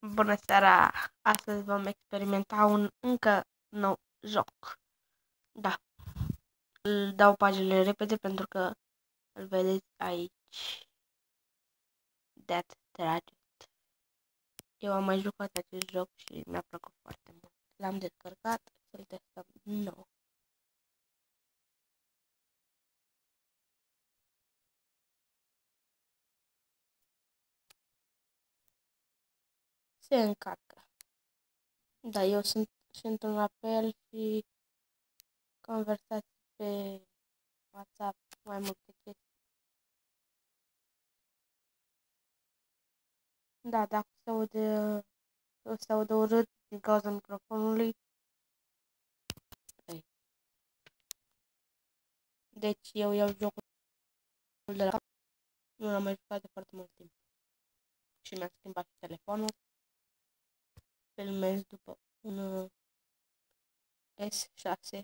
Bună seara! Astăzi vom experimenta un încă nou joc. Da, îl dau paginile repede pentru că îl vedeți aici. Death Tragedy. Eu am mai jucat acest joc și mi-a plăcut foarte mult. L-am descărcat, să-l testăm din nou. Se încarcă. Da, eu sunt un apel și conversați pe WhatsApp mai multe chestii. Da, dacă se aude urât din cauza microfonului. Deci eu iau jocul de la cap. Nu l-am mai jucat de foarte mult timp. Și mi-am schimbat și telefonul. Filmez după un S6.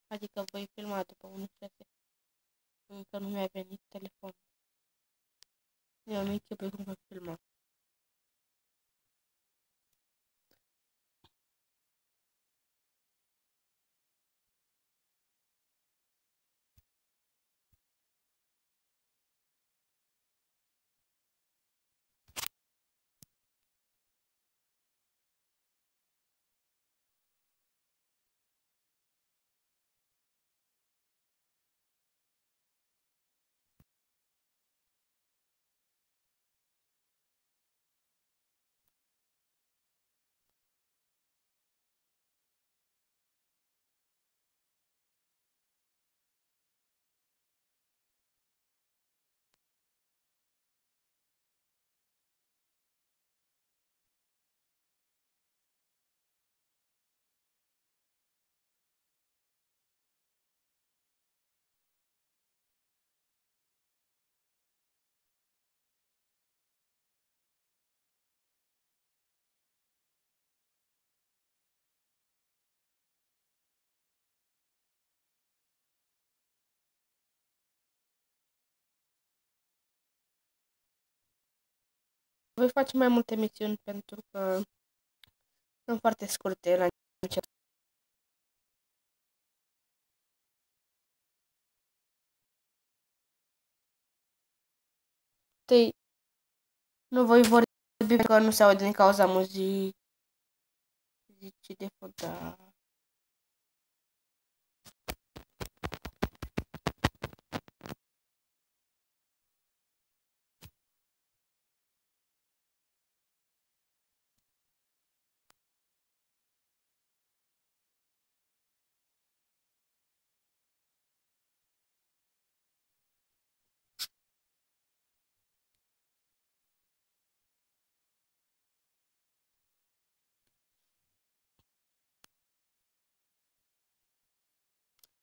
Adică voi filma după un S6. Încă nu mi-a venit telefonul. Eu nu închipui cum voi filma. Voi face mai multe misiuni pentru că sunt foarte scurte la început. Nu voi vorbi pentru că nu se aude din cauza muzicii de fond. Da.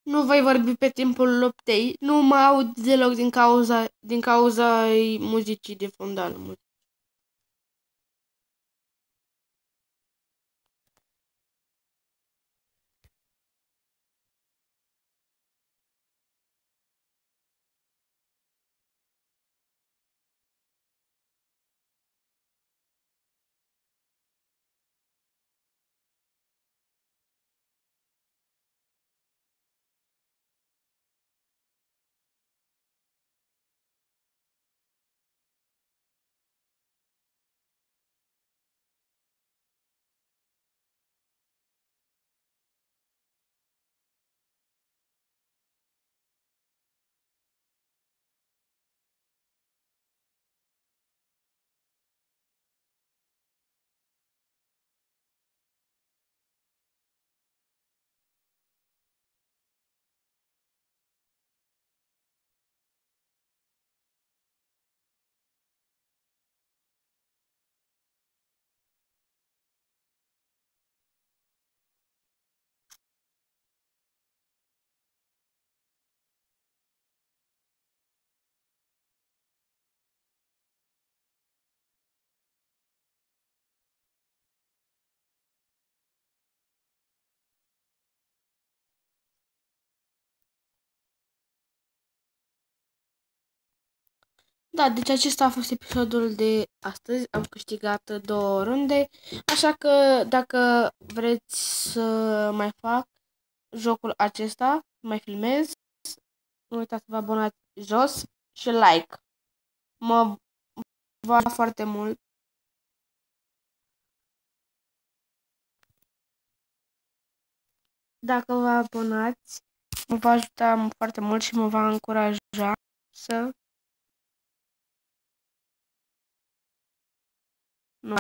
Nu voi vorbi pe timpul luptei. Nu mă aud deloc din cauza muzicii de fondal. Da, deci acesta a fost episodul de astăzi. Am câștigat 2 runde, așa că dacă vreți să mai fac jocul acesta, mai filmez, nu uitați să vă abonați jos și like. Mă va foarte mult. Dacă vă abonați, mă va ajuta foarte mult și mă va încuraja să nu.